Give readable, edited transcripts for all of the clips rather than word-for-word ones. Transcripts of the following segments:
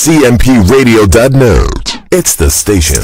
cmpradio.net. It's the station.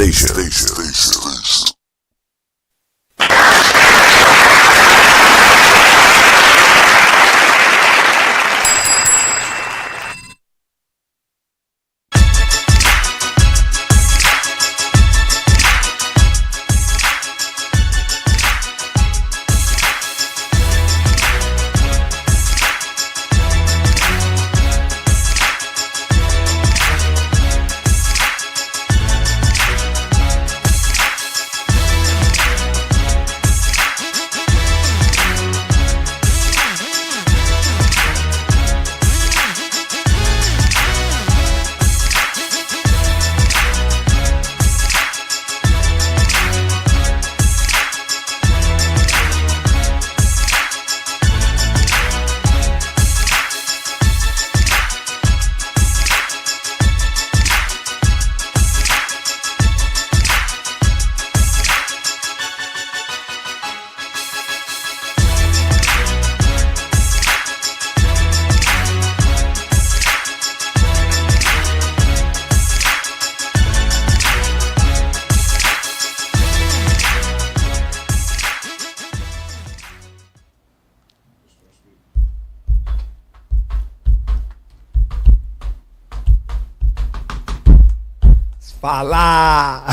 FALA,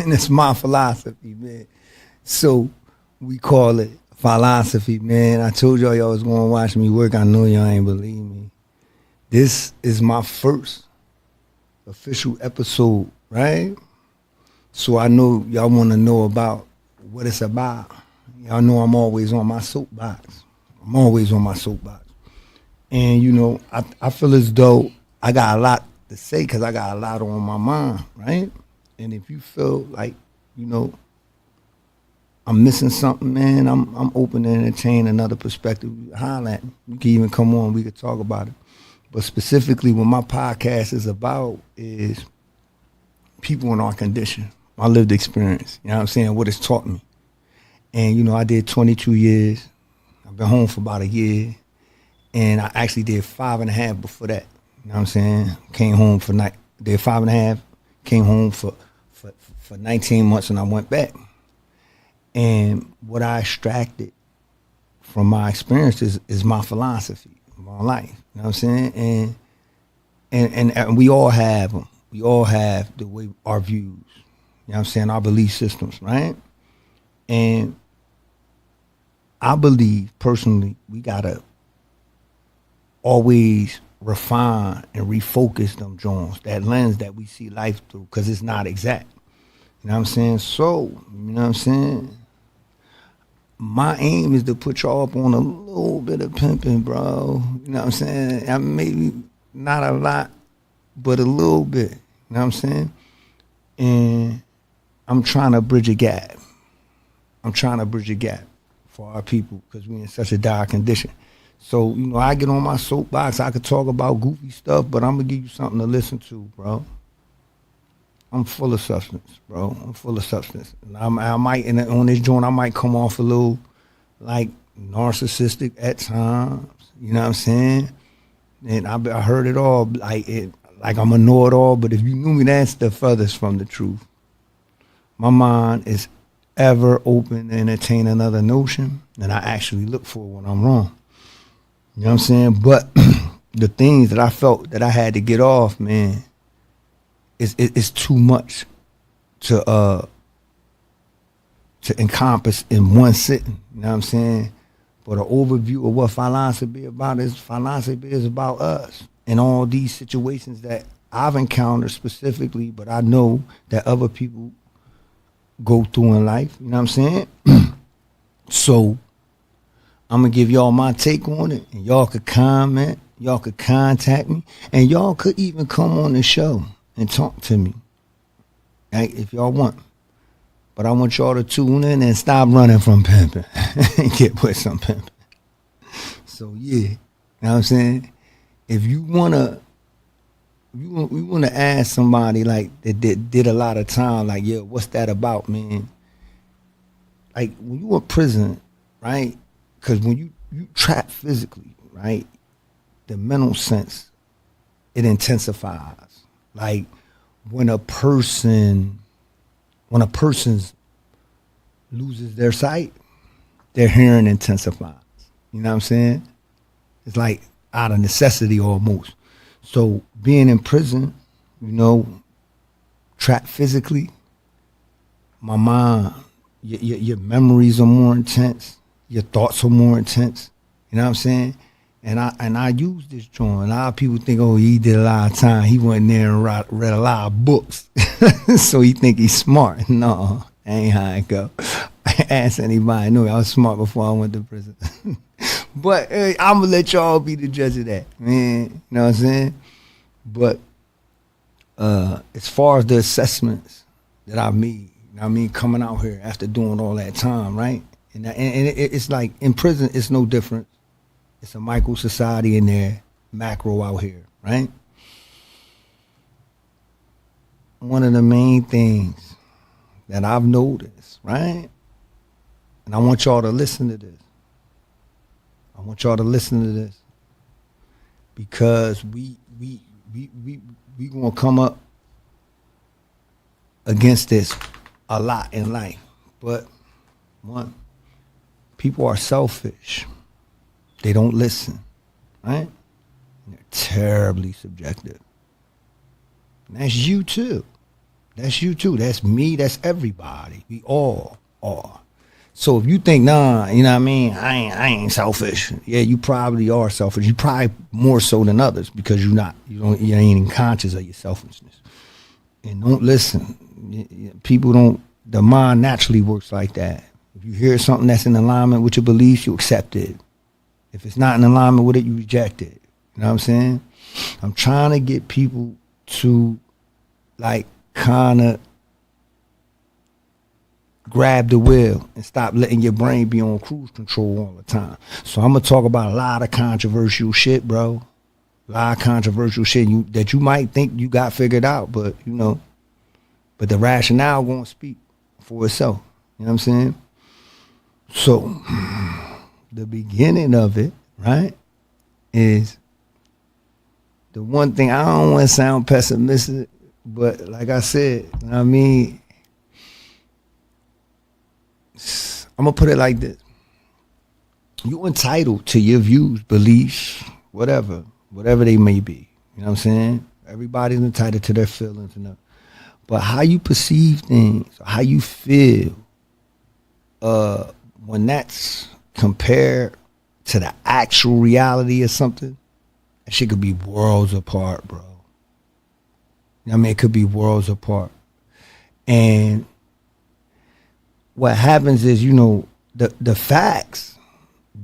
and it's my philosophy, man. So we call it FALASOPHY, man. I told y'all was gonna watch me work. I know y'all ain't believe me. This is my first official episode, right? So I know y'all want to know about what it's about. Y'all know I'm always on my soapbox. And you know, I feel as though I got a lot to say because I got a lot on my mind, right? And if you feel like, you know, I'm missing something, man, I'm open to entertain another perspective. Holler at me. You can even come on, we could talk about it. But specifically what my podcast is about is people in our condition, my lived experience, you know what I'm saying, what it's taught me. And, you know, I did 22 years. I've been home for about a year. And I actually did 5.5 before that. You know what I'm saying? Came home for did 5.5, came home for 19 months and I went back. And what I extracted from my experiences is my philosophy, my life. You know what I'm saying? And we all have them. We all have the way our views, you know what I'm saying, our belief systems, right? And I believe personally we gotta always refine and refocus them joints, that lens that we see life through, because it's not exact. You know what I'm saying? So, you know what I'm saying? My aim is to put y'all up on a little bit of pimping, bro. You know what I'm saying? I mean, maybe not a lot, but a little bit. You know what I'm saying? And I'm trying to bridge a gap. For our people because we're in such a dire condition. So, you know, I get on my soapbox, I could talk about goofy stuff, but I'm going to give you something to listen to, bro. I'm full of substance, bro. And I might, on this joint, I might come off a little, like, narcissistic at times. You know what I'm saying? And I heard it all, like I'm a know-it-all, but if you knew me, that's the furthest from the truth. My mind is ever open to entertain another notion, and I actually look for it when I'm wrong. You know what I'm saying? But the things that I felt that I had to get off, man, it's too much to encompass in one sitting. You know what I'm saying? But an overview of what philosophy is about us and all these situations that I've encountered specifically, but I know that other people go through in life. You know what I'm saying? So I'm going to give y'all my take on it, and y'all could comment, y'all could contact me, and y'all could even come on the show and talk to me, right, if y'all want. But I want y'all to tune in and stop running from pimping and get with some pimping. So, yeah, you know what I'm saying? If you want to, we want to ask somebody, like, that did a lot of time, like, yo, what's that about, man? Like, when you in prison, right? Because when you trap physically, right, the mental sense, it intensifies. Like when a person loses their sight, their hearing intensifies. You know what I'm saying? It's like out of necessity almost. So being in prison, you know, trapped physically, my mind, your memories are more intense, your thoughts are more intense. You know what I'm saying? And I use this joint. A lot of people think, oh, he did a lot of time. He went there and read a lot of books, so he think he's smart. No, that ain't how it go. Ask anybody. I knew I was smart before I went to prison. But I'm gonna let y'all be the judge of that, man. You know what I'm saying? But as far as the assessments that I've made, you know what I mean, coming out here after doing all that time, right? And it's like in prison, it's no different. It's a micro society in there, macro out here, right? One of the main things that I've noticed, right? And I want y'all to listen to this. I want y'all to listen to this because we gonna come up against this a lot in life. But one, people are selfish. They don't listen, right? And they're terribly subjective. And that's you too. That's you too. That's me. That's everybody. We all are. So if you think, nah, you know what I mean, I ain't selfish. Yeah, you probably are selfish. You probably more so than others because you ain't even conscious of your selfishness. And don't listen. People don't. The mind naturally works like that. If you hear something that's in alignment with your beliefs, you accept it. If it's not in alignment with it, you reject it. You know what I'm saying? I'm trying to get people to like kind of grab the wheel and stop letting your brain be on cruise control all the time. So I'm going to talk about a lot of controversial shit, bro. A lot of controversial shit that you might think you got figured out, but you know, but the rationale going to speak for itself. You know what I'm saying? So the beginning of it, right, is the one thing. I don't want to sound pessimistic, but like I said, you know what I mean, I'm going to put it like this. You're entitled to your views, beliefs, whatever they may be. You know what I'm saying? Everybody's entitled to their feelings. But how you perceive things, how you feel, when that's compared to the actual reality of something, that shit could be worlds apart, bro. You know what I mean? It could be worlds apart. And what happens is, you know, the facts,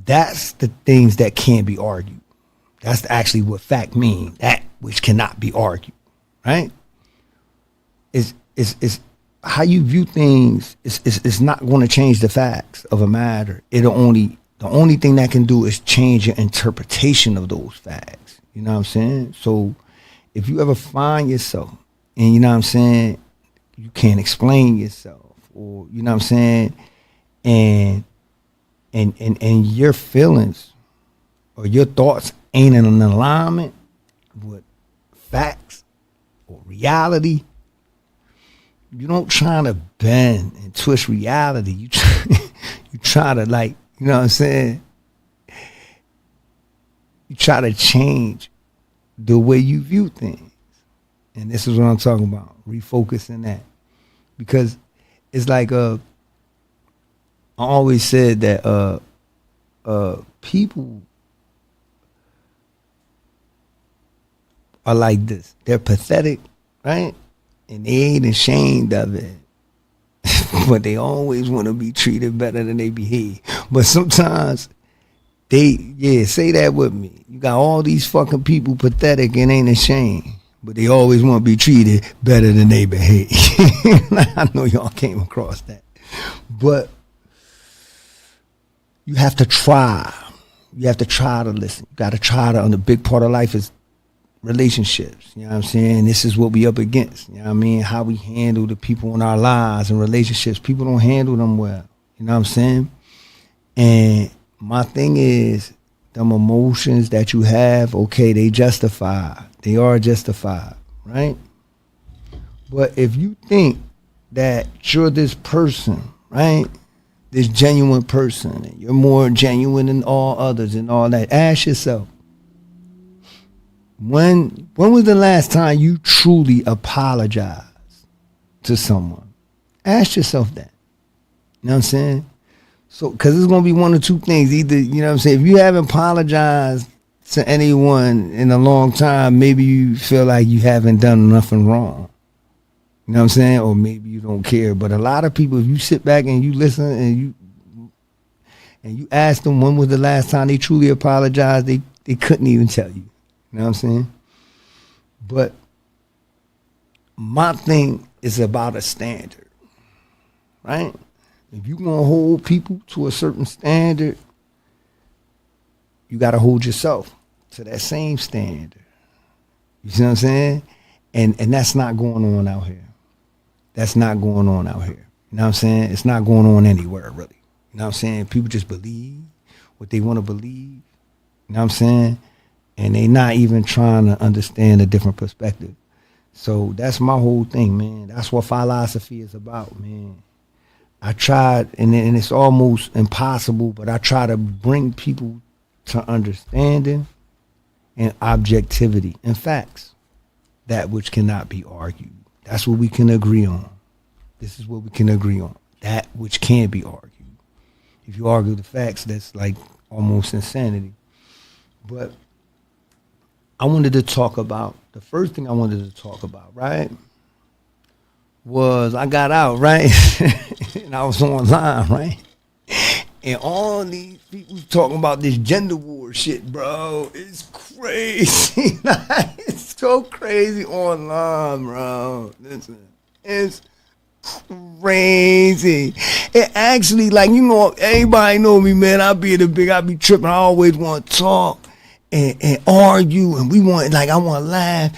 that's the things that can't be argued. That's actually what fact means, that which cannot be argued, right? Is how you view things is not going to change the facts of a matter. The only thing that can do is change your interpretation of those facts. You know what I'm saying? So if you ever find yourself and, you know what I'm saying, you can't explain yourself, or, you know what I'm saying, and your feelings or your thoughts ain't in an alignment with facts or reality, you don't try to bend and twist reality. You try to, like, you know what I'm saying? You try to change the way you view things. And this is what I'm talking about, refocusing that. Because it's like, I always said that people are like this. They're pathetic, right? And they ain't ashamed of it. But they always want to be treated better than they behave. But sometimes say that with me. You got all these fucking people pathetic and ain't ashamed, but they always want to be treated better than they behave. I know y'all came across that. But you have to try. You have to try to listen. You got to try to, and the big part of life is relationships. You know what I'm saying? This is what we up against. You know what I mean? How we handle the people in our lives and relationships. People don't handle them well. You know what I'm saying? And my thing is, them emotions that you have, okay, they justify. They are justified, right? But if you think that you're this person, right? This genuine person, and you're more genuine than all others and all that, ask yourself, when was the last time you truly apologized to someone? Ask yourself that. You know what I'm saying? So, because it's going to be one of two things. Either, you know what I'm saying, if you haven't apologized to anyone in a long time, maybe you feel like you haven't done nothing wrong. You know what I'm saying? Or maybe you don't care. But a lot of people, if you sit back and you listen and you ask them when was the last time they truly apologized, they couldn't even tell you. You know what I'm saying? But my thing is about a standard, right? If you're going to hold people to a certain standard, you got to hold yourself to that same standard. You see what I'm saying? And that's not going on out here. That's not going on out here. You know what I'm saying? It's not going on anywhere, really. You know what I'm saying? People just believe what they want to believe. You know what I'm saying? And they not even trying to understand a different perspective. So that's my whole thing, man. That's what philosophy is about, man. I tried, and it's almost impossible, but I try to bring people to understanding and objectivity and facts, that which cannot be argued. That's what we can agree on. This is what we can agree on. That which can be argued. If you argue the facts, that's like almost insanity. But I wanted to talk about, the first thing I wanted to talk about, right, was I got out, right? And I was online, right? And all these people talking about this gender war shit, bro. It's crazy. It's so crazy online, bro. Listen, it's crazy. It actually, like, you know, everybody know me, man. I be tripping. I always want to talk and argue, and we want, like, I want to laugh,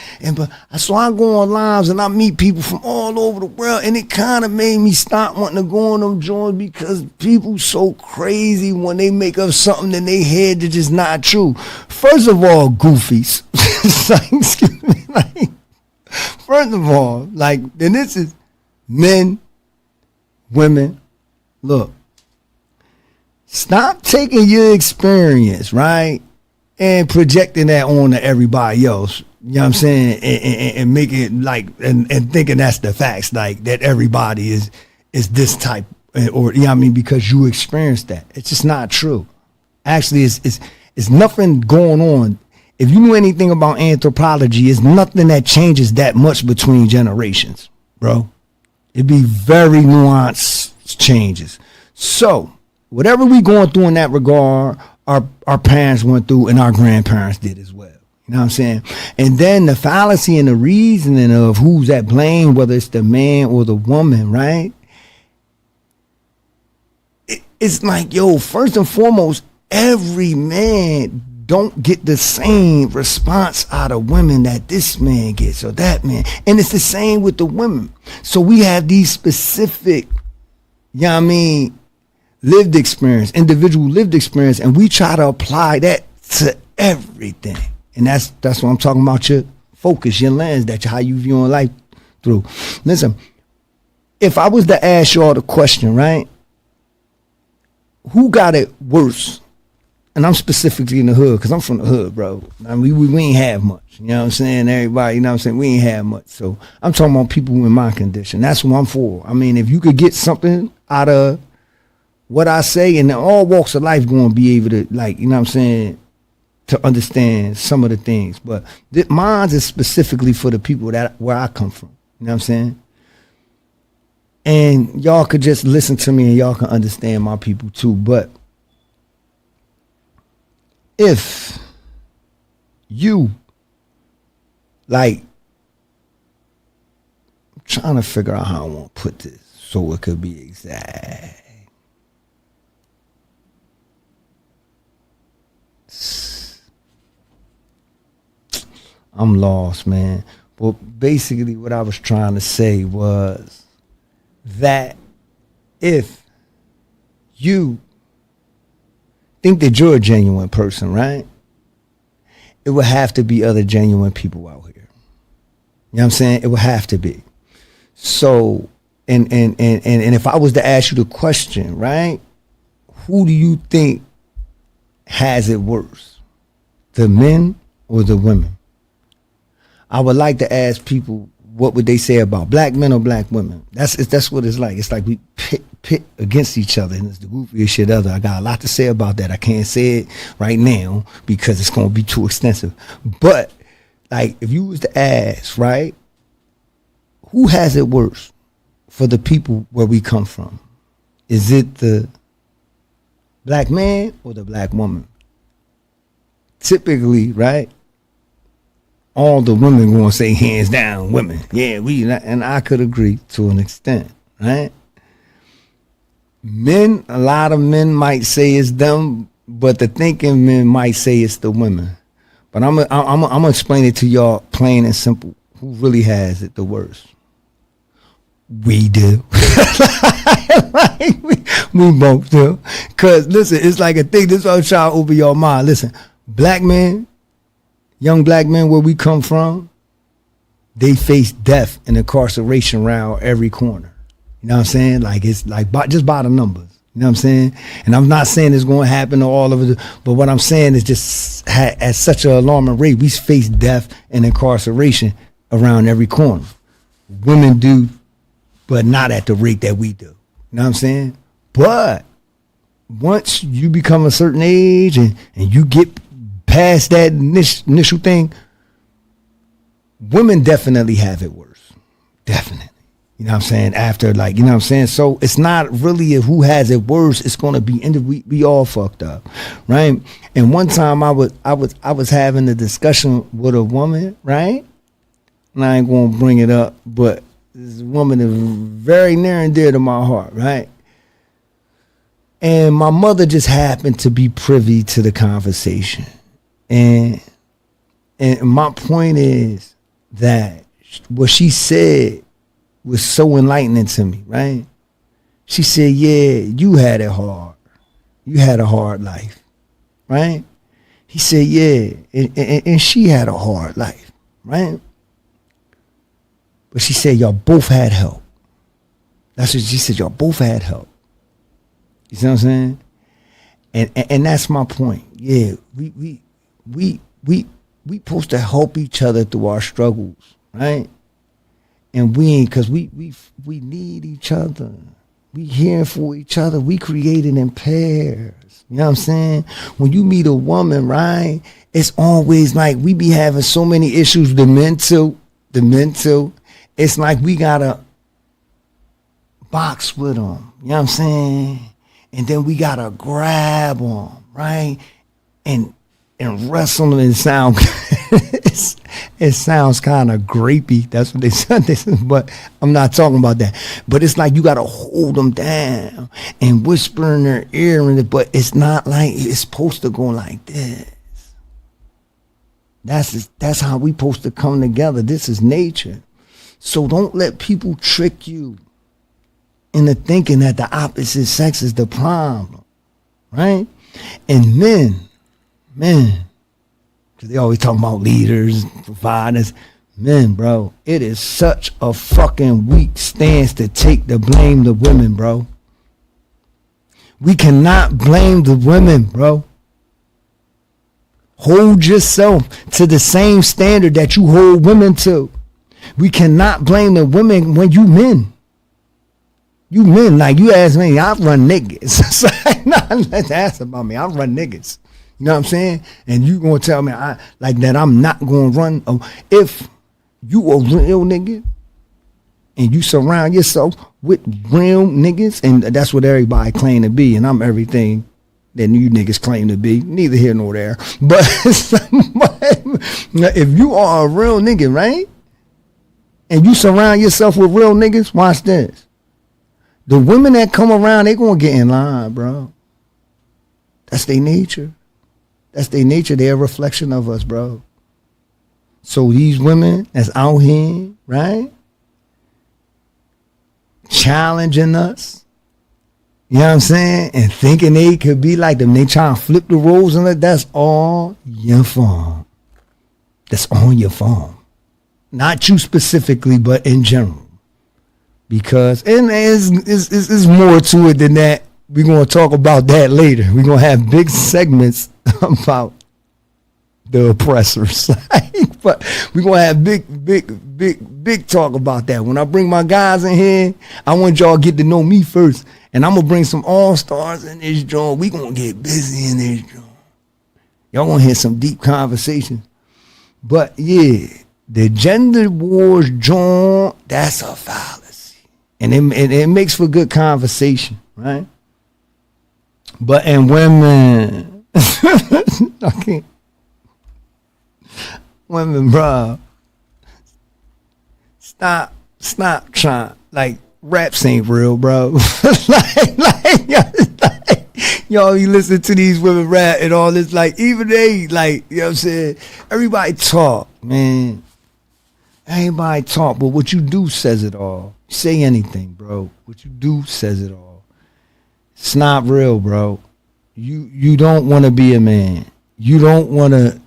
so I go on lives and I meet people from all over the world, and it kind of made me stop wanting to go on them joints, because people so crazy when they make up something in their head that's just not true. First of all, goofies. Like, excuse me, like, first of all, like, and this is men, women, look, stop taking your experience, right, and projecting that on to everybody else. You know what I'm saying? And make it like, and thinking that's the facts, like that everybody is this type, or, you know what I mean, because you experienced that. It's just not true. Actually, it's nothing going on. If you knew anything about anthropology, it's nothing that changes that much between generations, bro. It'd be very nuanced changes. So whatever we going through in that regard, our parents went through, and our grandparents did as well. You know what I'm saying? And then the fallacy and the reasoning of who's at blame, whether it's the man or the woman, right? It's like, yo, first and foremost, every man don't get the same response out of women that this man gets or that man. And it's the same with the women. So we have these specific, you know what I mean, lived experience, individual lived experience, and we try to apply that to everything. And that's what I'm talking about, your focus, your lens, that's how you view life through. Listen, if I was to ask y'all the question, right, who got it worse? And I'm specifically in the hood, because I'm from the hood, bro. I mean, we ain't have much. You know what I'm saying? Everybody, you know what I'm saying? We ain't have much. So I'm talking about people in my condition. That's what I'm for. I mean, if you could get something out of what I say, and all walks of life going to be able to, like, you know what I'm saying, to understand some of the things. But mine is specifically for the people that where I come from. You know what I'm saying? And y'all could just listen to me and y'all can understand my people too. But if you, like, I'm trying to figure out how I want to put this so it could be exact. I'm lost, man. But basically what I was trying to say was that if you think that you're a genuine person, right, it would have to be other genuine people out here. You know what I'm saying? It would have to be. So, and if I was to ask you the question, right, who do you think has it worse, the men or the women? I would like to ask people, what would they say about black men or black women? That's what it's like. It's like we pit against each other, and it's the goofiest shit ever. I got a lot to say about that. I can't say it right now because it's going to be too extensive. But like, if you was to ask, right, who has it worse for the people where we come from? Is it the black man or the black woman? Typically, right, all the women gonna say hands down women. Yeah, and I could agree to an extent, right? Men, a lot of men might say it's them, but the thinking men might say it's the women. But I'm gonna explain it to y'all plain and simple. Who really has it the worst? We do. we both do. Cause listen, it's like a thing. This is what I'm trying to open your mind. Listen, black men, young black men where we come from, they face death and incarceration around every corner. You know what I'm saying? Like, it's like just by the numbers. You know what I'm saying? And I'm not saying it's going to happen to all of it, but what I'm saying is just at such an alarming rate, we face death and incarceration around every corner. Women do, but not at the rate that we do. You know what I'm saying? But once you become a certain age and you get past that initial thing, women definitely have it worse. Definitely. You know what I'm saying? After, like, you know what I'm saying? So it's not really who has it worse. It's going to be, we all fucked up, right? And one time I was having a discussion with a woman, right? And I ain't going to bring it up, but this woman is very near and dear to my heart, right? And my mother just happened to be privy to the conversation. And my point is that what she said was so enlightening to me, right? She said, yeah, you had it hard. You had a hard life, right? He said, yeah, and she had a hard life, right? But she said, y'all both had help. That's what she said, y'all both had help. You see what I'm saying? And that's my point. Yeah, we supposed to help each other through our struggles, right? And we ain't, because we need each other. We here for each other. We created in pairs. You know what I'm saying? When you meet a woman, right, it's always like we be having so many issues, the mental. It's like we gotta box with them. You know what I'm saying? And then we gotta grab them, right? And wrestle and sound it sounds kind of grapey. That's what they said. But I'm not talking about that. But it's like you got to hold them down and whisper in their ear. But it's not like it's supposed to go like this. That's how we supposed to come together. This is nature. So don't let people trick you into thinking that the opposite sex is the problem, right? And men, because they always talking about leaders, providers. Men, bro, it is such a fucking weak stance to take the blame the women, bro. We cannot blame the women, bro. Hold yourself to the same standard that you hold women to. We cannot blame the women when you men. You men, like you ask me, I run niggas. It's like, nah, let's ask about me. I run niggas. You know what I'm saying? And you gonna tell me that I'm not gonna run. If you a real nigga and you surround yourself with real niggas, and that's what everybody claim to be, and I'm everything that you niggas claim to be, neither here nor there. But if you are a real nigga, right? And you surround yourself with real niggas, watch this. The women that come around, they gonna get in line, bro. That's their nature. That's their nature. They're a reflection of us, bro. So these women that's out here, right, challenging us, you know what I'm saying, and thinking they could be like them, they trying to flip the roles, and that's all your fault. That's all your fault. Not you specifically, but in general. Because, and it's more to it than that. We're going to talk about that later. We're going to have big segments about the oppressors. But we're going to have big talk about that. When I bring my guys in here, I want y'all to get to know me first. And I'm going to bring some all-stars in this joint. We're going to get busy in this joint. Y'all going to hear some deep conversations. But, yeah, the gender wars joint, that's a fallacy. And it makes for good conversation, right? But, and women, I can't. Women, bro, stop trying. Like, raps ain't real, bro. Y'all, you listen to these women rap and all this, like, even they, like, you know what I'm saying? Everybody talk, man. Everybody talk, but what you do says it all. Say anything, bro. What you do says it all. It's not real, bro. You don't want to be a man. You don't want to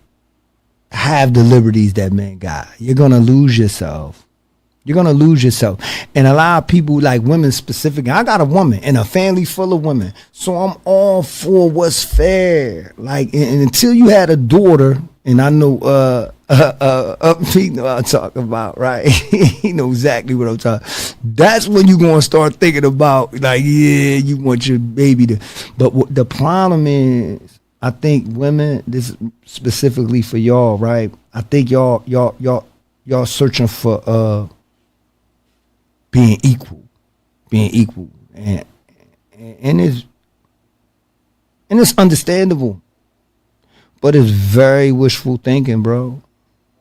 have the liberties that men got. You're going to lose yourself. You're going to lose yourself. And a lot of people, like women specifically, I got a woman and a family full of women. So I'm all for what's fair. Like, and until you had a daughter, and I know, he know what I'm talking about, right? He know exactly what I'm talking. That's when you're going to start thinking about, like, yeah, you want your baby to. But what the problem is, I think women, this is specifically for y'all, right? I think y'all searching for being equal, and it's understandable, but it's very wishful thinking, bro.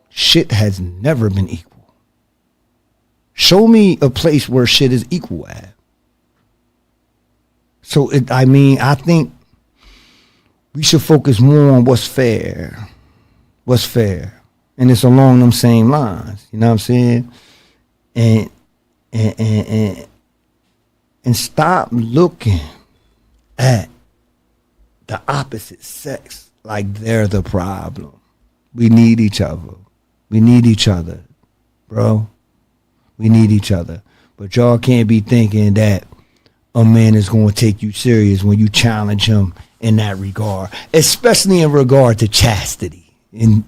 Shit has never been equal. Show me a place where shit is equal at. So I think we should focus more on what's fair, and it's along them same lines. You know what I'm saying? And stop looking at the opposite sex like they're the problem. We need each other. We need each other, bro. We need each other. But y'all can't be thinking that a man is going to take you serious when you challenge him in that regard, especially in regard to chastity and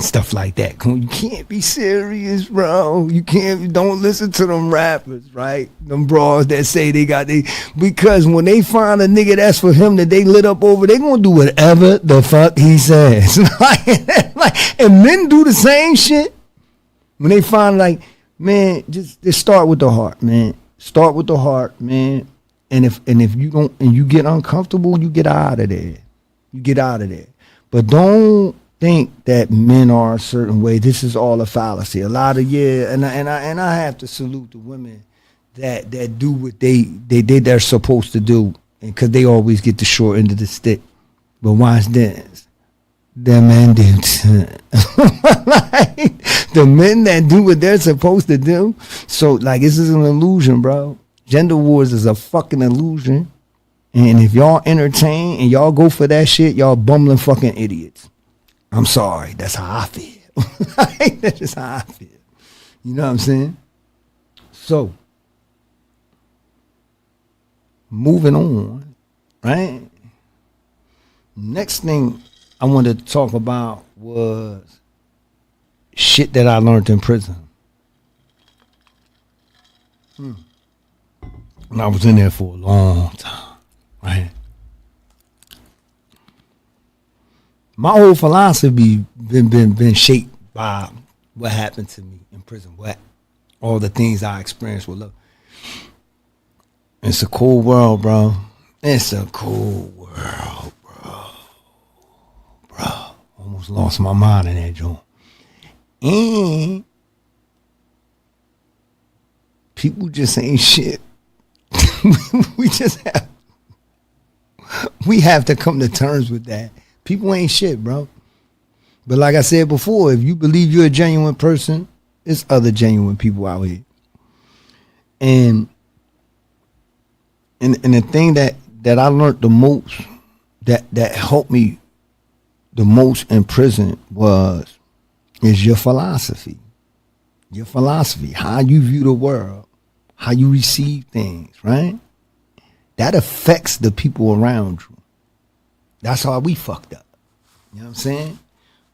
stuff like that. You can't be serious, bro. You can't. Don't listen to them rappers, right? Them bras that say because when they find a nigga that's for him that they lit up over, they gonna do whatever the fuck he says. And men do the same shit. When they find, like, man, just start with the heart, man. Start with the heart, man. And if you don't, and you get uncomfortable, you get out of there. You get out of there. But don't think that men are a certain way. This is all a fallacy. A lot of, and I have to salute the women that do what they're supposed to do, and because they always get the short end of the stick. But watch this. The men do. Like, the men that do what they're supposed to do. So, like, this is an illusion, bro. Gender wars is a fucking illusion. And if y'all entertain and y'all go for that shit, y'all bumbling fucking idiots. I'm sorry. That's how I feel. That's just how I feel. You know what I'm saying? So, moving on, right? Next thing I wanted to talk about was shit that I learned in prison. And I was in there for a long time, right? My whole philosophy been shaped by what happened to me in prison, all the things I experienced with love. It's a cool world, bro. It's a cool world, bro. Almost lost my mind in that joint. And people just ain't shit. we have to come to terms with that. People ain't shit, bro. But like I said before, if you believe you're a genuine person, there's other genuine people out here. And the thing that I learned the most, that helped me the most in prison is your philosophy. Your philosophy, how you view the world, how you receive things, right? That affects the people around you. That's how we fucked up. You know what I'm saying?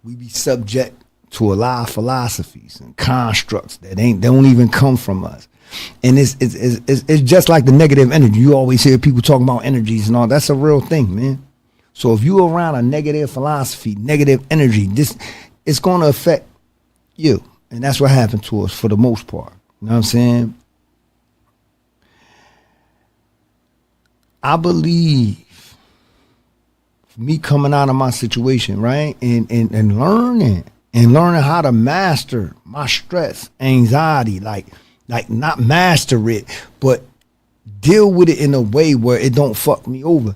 We be subject to a lot of philosophies and constructs that don't even come from us. And it's just like the negative energy. You always hear people talking about energies and all. That's a real thing, man. So if you're around a negative philosophy, negative energy, it's going to affect you. And that's what happened to us for the most part. You know what I'm saying? I believe me coming out of my situation, right? And learning how to master my stress, anxiety, like not master it, but deal with it in a way where it don't fuck me over.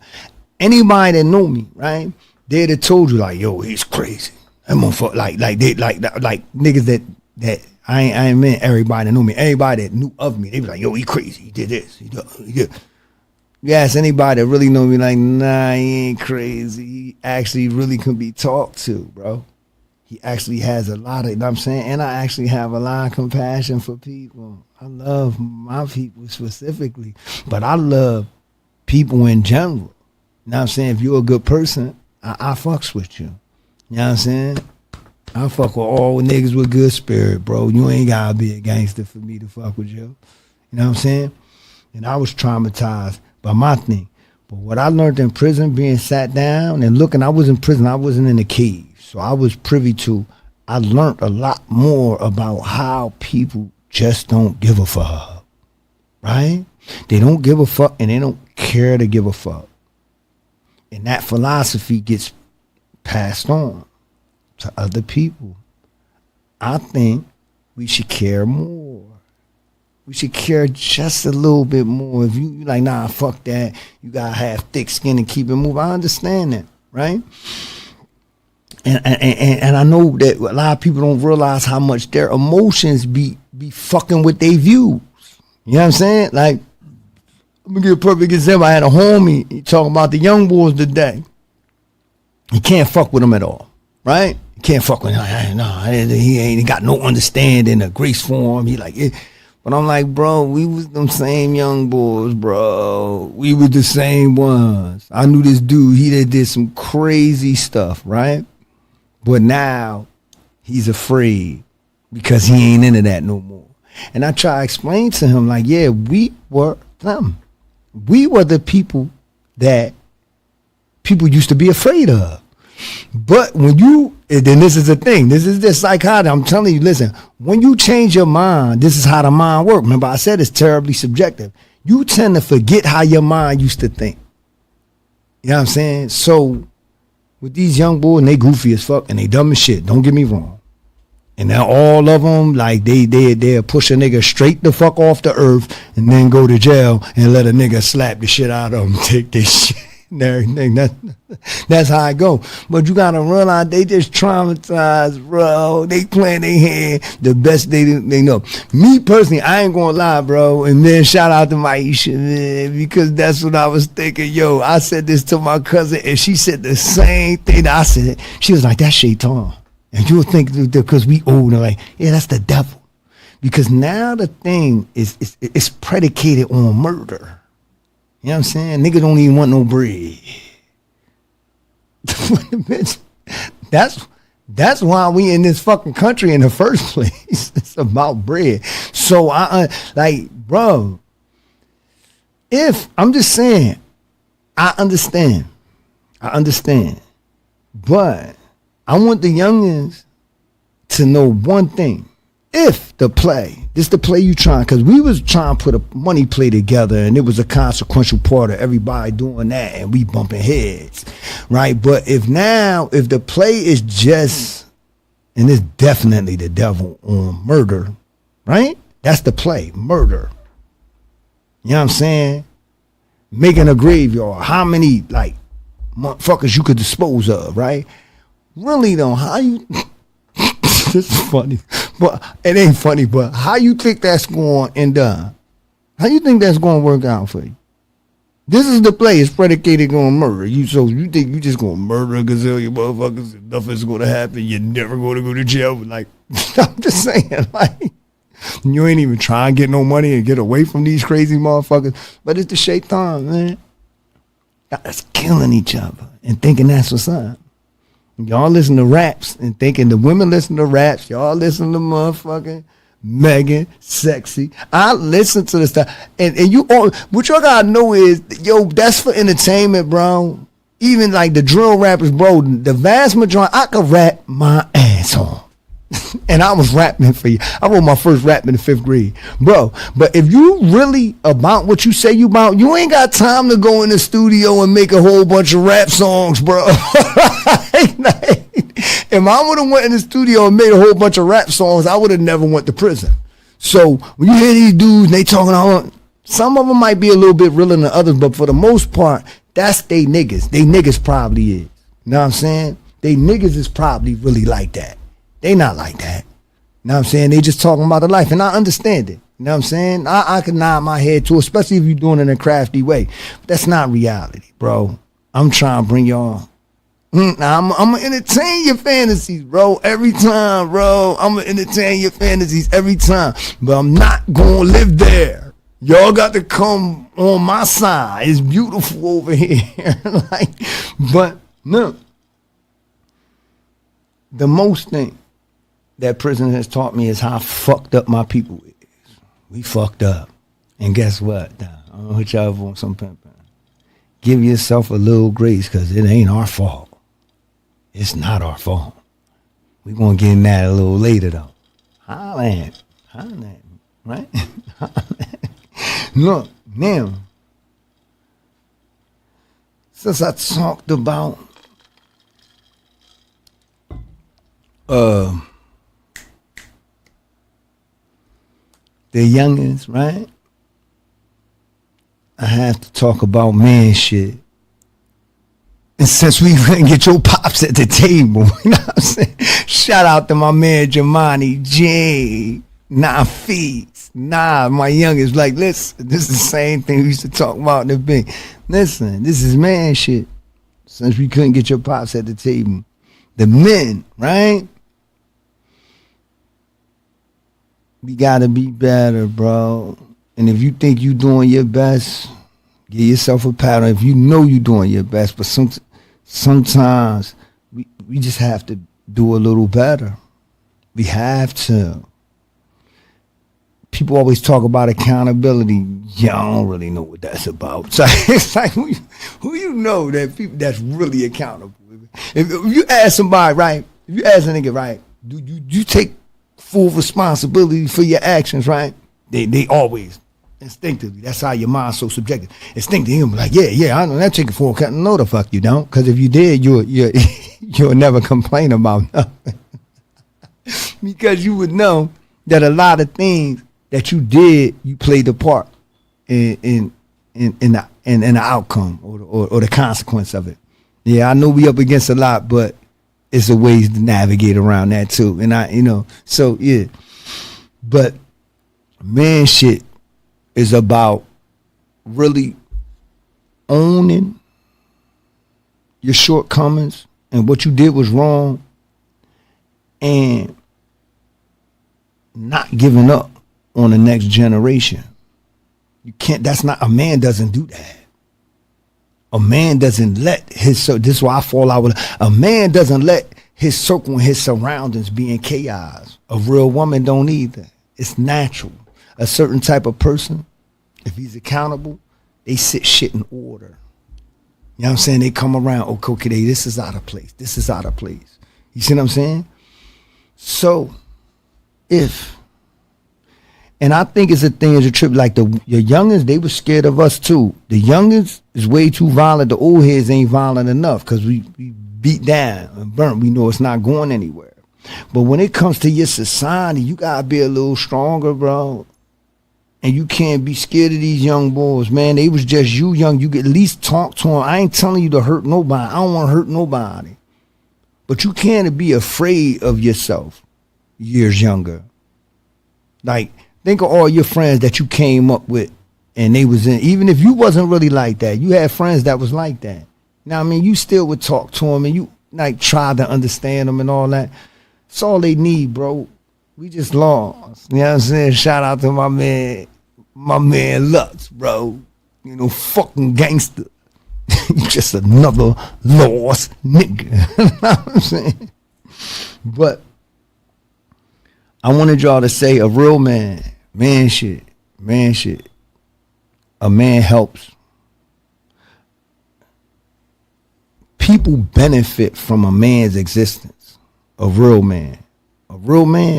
Anybody that know me, right? They'd have told you like, yo, he's crazy. That motherfucker, like niggas that I ain't meant everybody that knew me. Everybody that knew of me, they was like, yo, he crazy. He did this. He did. You ask anybody that really know me, like, nah, he ain't crazy. He actually really can be talked to, bro. He actually has a lot of, you know what I'm saying? And I actually have a lot of compassion for people. I love my people specifically, but I love people in general. You know what I'm saying? If you're a good person, I fucks with you. You know what I'm saying? I fuck with all niggas with good spirit, bro. You ain't gotta be a gangster for me to fuck with you. You know what I'm saying? And I was traumatized by my thing. But what I learned in prison, being sat down and looking, I was in prison, I wasn't in a cave. So I was privy to, I learned a lot more about how people just don't give a fuck, right? They don't give a fuck and they don't care to give a fuck. And that philosophy gets passed on to other people. I think we should care more. We should care just a little bit more. If you like, nah, fuck that. You gotta have thick skin and keep it moving. I understand that, right? And I know that a lot of people don't realize how much their emotions be fucking with their views. You know what I'm saying? Like, let me give a perfect example. I had a homie, he talking about the young boys today. You can't fuck with them at all, right? You can't fuck with him. No, he ain't got no understanding of grace for him. He like, but I'm like, bro, we was them same young boys, bro. We were the same ones. I knew this dude, he did some crazy stuff, right? But now he's afraid because he ain't into that no more. And I try to explain to him, like, yeah, we were them. We were the people that people used to be afraid of. But when you, and then this is the thing, this is the psychotic, I'm telling you, listen, when you change your mind, this is how the mind works. Remember, I said it's terribly subjective. You tend to forget how your mind used to think. You know what I'm saying? So with these young boys, and they goofy as fuck, and they dumb as shit, don't get me wrong. And then all of them, like, they'll push a nigga straight the fuck off the earth and then go to jail and let a nigga slap the shit out of them, take this shit and everything. That's how I go. But you gotta realize they just traumatized, bro. They playing their hand the best they know. Me personally, I ain't gonna lie, bro. And then shout out to Maisha, man, because that's what I was thinking. Yo, I said this to my cousin and she said the same thing that I said. She was like, that's shaitan. And you'll think because we old and like, yeah, that's the devil. Because now the thing is predicated on murder. You know what I'm saying? Nigga don't even want no bread. That's why we in this fucking country in the first place. It's about bread. So I like, bro, if I'm just saying, I understand. But I want the youngins to know one thing. If the play, this the play you trying, because we was trying to put a money play together and it was a consequential part of everybody doing that and we bumping heads, right? But if the play is just, and it's definitely the devil on murder, right? That's the play, murder. You know what I'm saying? Making a graveyard, how many like motherfuckers you could dispose of, right? Really though, how you, this is funny, but it ain't funny, but how you think that's going to end up? How you think that's going to work out for you? This is the play, it's predicated on murder. So you think you just going to murder a gazillion motherfuckers and nothing's going to happen, you're never going to go to jail? Like, I'm just saying, like, You ain't even trying to get no money and get away from these crazy motherfuckers. But it's the shaitan, man. Y'all killing each other and thinking that's what's up. Y'all listen to raps and thinking the women listen to raps. Y'all listen to motherfucking Megan, sexy. I listen to this stuff. And you all, what y'all gotta know is, yo, that's for entertainment, bro. Even like the drill rappers, bro, the vast majority, I could rap my ass off. And I was rapping for you. I wrote my first rap in the 5th grade, bro. But if you really about what you say you about, you ain't got time to go in the studio and make a whole bunch of rap songs, bro. If I would have went in the studio and made a whole bunch of rap songs, I would have never went to prison. So when you hear these dudes, and they talking all, some of them might be a little bit realer than others, but for the most part, that's they niggas. They niggas probably is. You know what I'm saying? They niggas is probably really like that. They not like that. You know what I'm saying? They just talking about the life, and I understand it. You know what I'm saying? I can nod my head too, especially if you're doing it in a crafty way. But that's not reality, bro. I'm trying to bring y'all. I'm going to entertain your fantasies, bro, every time, bro. I'm going to entertain your fantasies every time. But I'm not going to live there. Y'all got to come on my side. It's beautiful over here. But no. The most thing that prison has taught me is how fucked up my people is. We fucked up. And guess what? I don't know what y'all want some pimping. Give yourself a little grace, because it ain't our fault. It's not our fault. We're going to get in that a little later, though. Holla at me, right? Look, now, since I talked about the youngins, right? I have to talk about man shit. And since we couldn't get your pops at the table, you know what I'm saying? Shout out to my man Jamani J. Nafis. My youngest, like, listen, this is the same thing we used to talk about in the big. Listen, this is man shit. Since we couldn't get your pops at the table. The men, right? We gotta be better, bro. And if you think you doing your best, give yourself a pat on if you know you doing your best. But sometimes we just have to do a little better. We have to. People always talk about accountability. Y'all don't really know what that's about. So it's like, who you know that people that's really accountable? If you ask somebody, right? If you ask a nigga, right? Do you take full responsibility for your actions, right? They always instinctively. That's how your mind's so subjective. Instinctively, you'll be like, yeah, I know that taking full account. No, the fuck you don't. Because if you did, you'll never complain about nothing. Because you would know that a lot of things that you did, you played a part in the outcome or the consequence of it. Yeah, I know we up against a lot, but it's a ways to navigate around that too. And so yeah. But man shit is about really owning your shortcomings and what you did was wrong and not giving up on the next generation. You can't, a man doesn't do that. A man doesn't let this is why I fall out with a man doesn't let his circle and his surroundings be in chaos. A real woman don't either. It's natural. A certain type of person, if he's accountable, they sit shit in order. You know what I'm saying? They come around, okay, this is out of place. This is out of place. You see what I'm saying? So, and I think it's a thing, it's a trip, like your youngins, they were scared of us too. The youngins is way too violent. The old heads ain't violent enough because we beat down and burnt. We know it's not going anywhere. But when it comes to your society, you gotta be a little stronger, bro. And you can't be scared of these young boys, man. They was just you young. You could at least talk to them. I ain't telling you to hurt nobody. I don't want to hurt nobody. But you can't be afraid of yourself years younger. Like, think of all your friends that you came up with and they was in, even if you wasn't really like that, you had friends that was like that. Now, I mean, you still would talk to them and you like try to understand them and all that. It's all they need, bro. We just lost. You know what I'm saying? Shout out to my man Lutz, bro. You know, fucking gangster. You just another lost nigga. You know what I'm saying? But I wanted y'all to say a real man shit. A man helps. People benefit from a man's existence. A real man,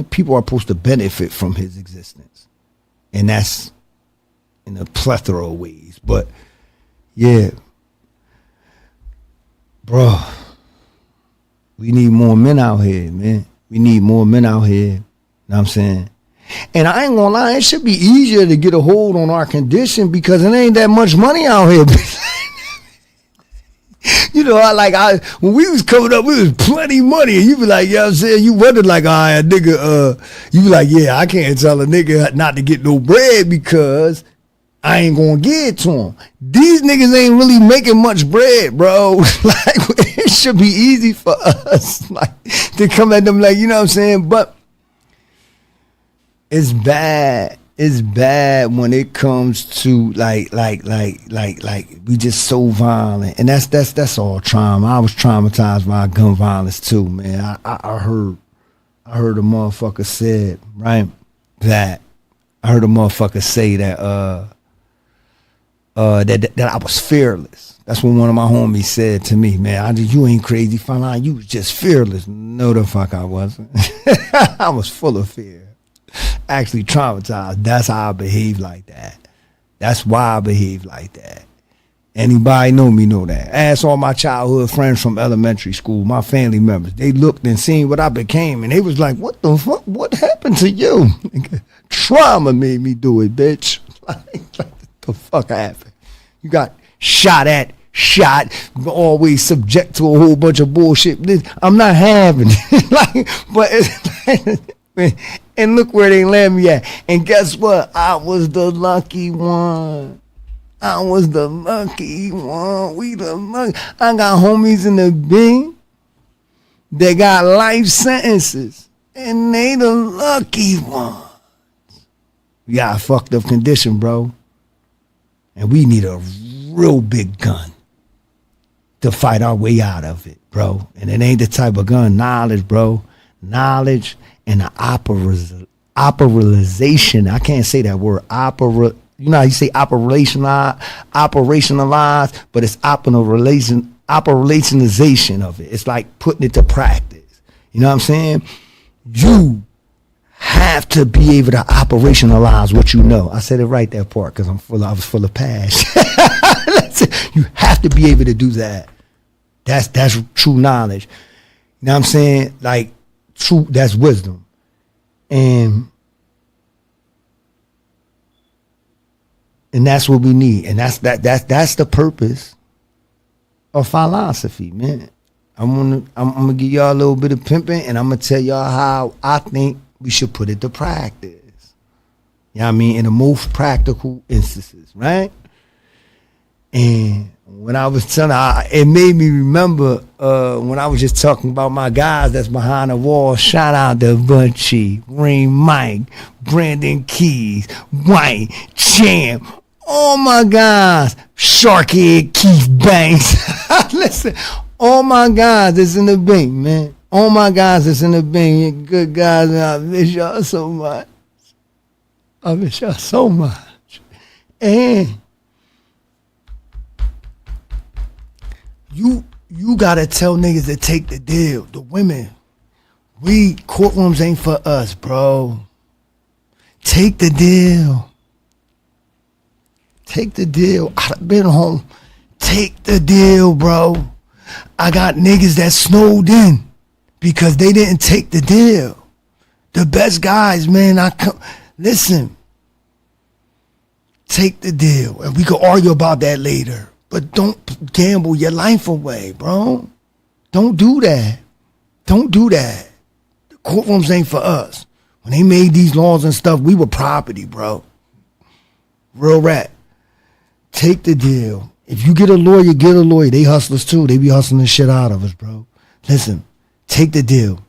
people are supposed to benefit from his existence. And that's in a plethora of ways. But yeah, bro, we need more men out here, man. We need more men out here. Know what I'm saying? And I ain't gonna lie, it should be easier to get a hold on our condition because it ain't that much money out here. You know, when we was coming up, we was plenty money. And you be like, you know what I'm saying? You wondered like, all right, nigga, you be like, yeah, I can't tell a nigga not to get no bread because I ain't gonna give it to him. These niggas ain't really making much bread, bro. Like, it should be easy for us, like, to come at them like, you know what I'm saying? But it's bad. It's bad when it comes to like we just so violent, and that's all trauma. I was traumatized by gun violence too, man. I heard a motherfucker said, right, that I heard a motherfucker say that that I was fearless. That's what one of my homies said to me, man. You ain't crazy, FALA. You was just fearless. No, the fuck I wasn't. I was full of fear. Actually traumatized. That's how I behave like that. That's why I behave like that. Anybody know me know that. Ask all my childhood friends from elementary school, my family members. They looked and seen what I became, and they was like, what the fuck? What happened to you? Trauma made me do it, bitch. Like, what the fuck happened? You got shot, always subject to a whole bunch of bullshit. I'm not having it. But it's and look where they land me at. And guess what? I was the lucky one. We the lucky. I got homies in the Bing. They got life sentences. And they the lucky ones. We got a fucked up condition, bro. And we need a real big gun to fight our way out of it, bro. And it ain't the type of gun. Knowledge, bro. Knowledge and the operationalization. I can't say that word. You know how you say operationalize, but it's operationalization of it. It's like putting it to practice. You know what I'm saying? You have to be able to operationalize what you know. I said it right, that part, because I was full of passion. You have to be able to do that. That's true knowledge. You know what I'm saying? Like, true, that's wisdom. And that's what we need. And that's the purpose of philosophy, man. I'm gonna give y'all a little bit of pimping, and I'm gonna tell y'all how I think we should put it to practice. You know what I mean? In the most practical instances, right? And when I was telling it made me remember when I was just talking about my guys that's behind the wall. Shout out to Bunchy, Ring Mike, Brandon Keys, White, Champ, all my guys, Sharkhead, Keith Banks. Listen, all my guys that's in the bank, man. All my guys that's in the bank, you're good guys, and I miss y'all so much. And you gotta tell niggas to take the deal. The women, courtrooms ain't for us, bro. Take the deal. Take the deal. I've been home. Take the deal, bro. I got niggas that snowed in because they didn't take the deal. The best guys, man, listen. Take the deal. And we can argue about that later. But don't gamble your life away, bro. Don't do that. Don't do that. The courtrooms ain't for us. When they made these laws and stuff, we were property, bro. Real rap. Take the deal. If you get a lawyer, They hustlers too. They be hustling the shit out of us, bro. Listen, take the deal.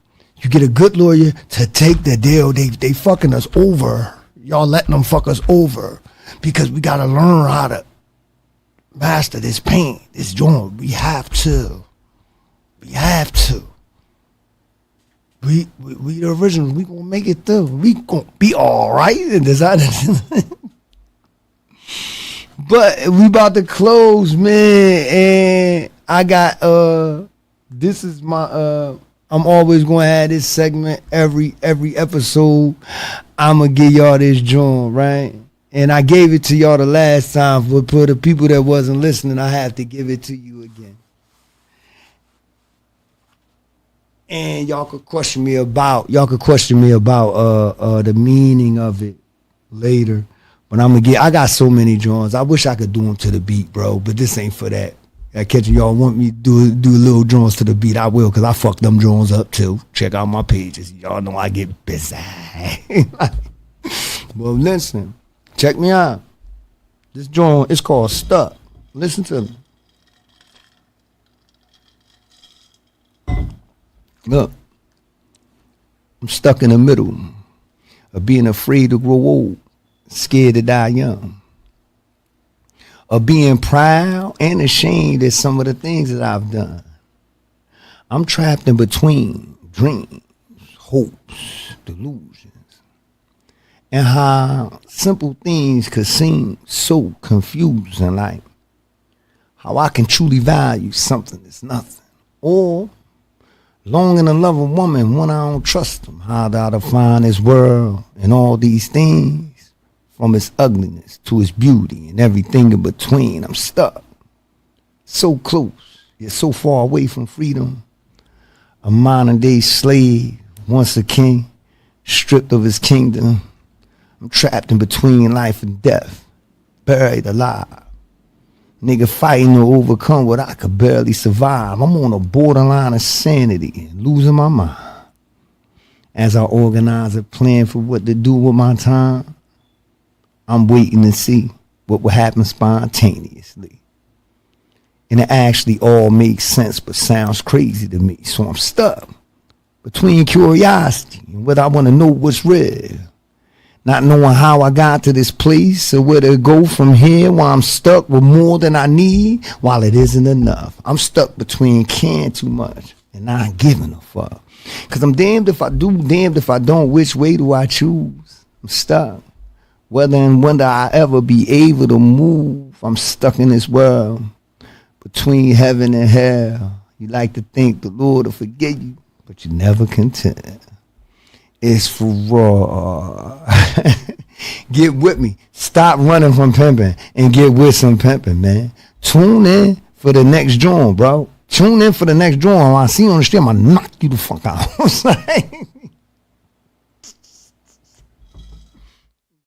You get a good lawyer to take the deal. They fucking us over. Y'all letting them fuck us over because we gotta learn how to master this pain, this joint. We have to. We the originals. We gonna make it through. We gonna be all right in this. But we about to close, man, and I got this is my I'm always gonna have this segment every episode. I'ma give y'all this joint, right? And I gave it to y'all the last time, but for the people that wasn't listening, I have to give it to you again. And y'all could question me about the meaning of it later. But I got so many joints. I wish I could do them to the beat, bro. But this ain't for that. Y'all want me to do little joints to the beat, I will, because I fuck them joints up too. Check out my pages. Y'all know I get busy. Well, listen. Check me out. This joint is called Stuck. Listen to me. Look. I'm stuck in the middle of being afraid to grow old, scared to die young, of being proud and ashamed at some of the things that I've done. I'm trapped in between dreams, hopes, delusions, and how simple things could seem so confusing, like how I can truly value something that's nothing, or longing to love a woman when I don't trust them. How do I define this world and all these things, from its ugliness to its beauty and everything in between? I'm stuck, so close, yet so far away from freedom. A modern day slave, once a king, stripped of his kingdom. I'm trapped in between life and death, buried alive. Nigga fighting to overcome what I could barely survive. I'm on a borderline of sanity and losing my mind. As I organize a plan for what to do with my time, I'm waiting to see what will happen spontaneously. And it actually all makes sense but sounds crazy to me. So I'm stuck between curiosity and whether I want to know what's real. Not knowing how I got to this place or where to go from here, while I'm stuck with more than I need while it isn't enough. I'm stuck between caring too much and not giving a fuck. Cause I'm damned if I do, damned if I don't. Which way do I choose? I'm stuck. Whether and when I ever be able to move, I'm stuck in this world between heaven and hell. You like to think the Lord will forgive you, but you never can tell. It's for raw. Get with me. Stop running from pimping and get with some pimping, man. Tune in for the next joint, bro. Tune in for the next joint. I see you on the stream, I'm gonna knock you the fuck out.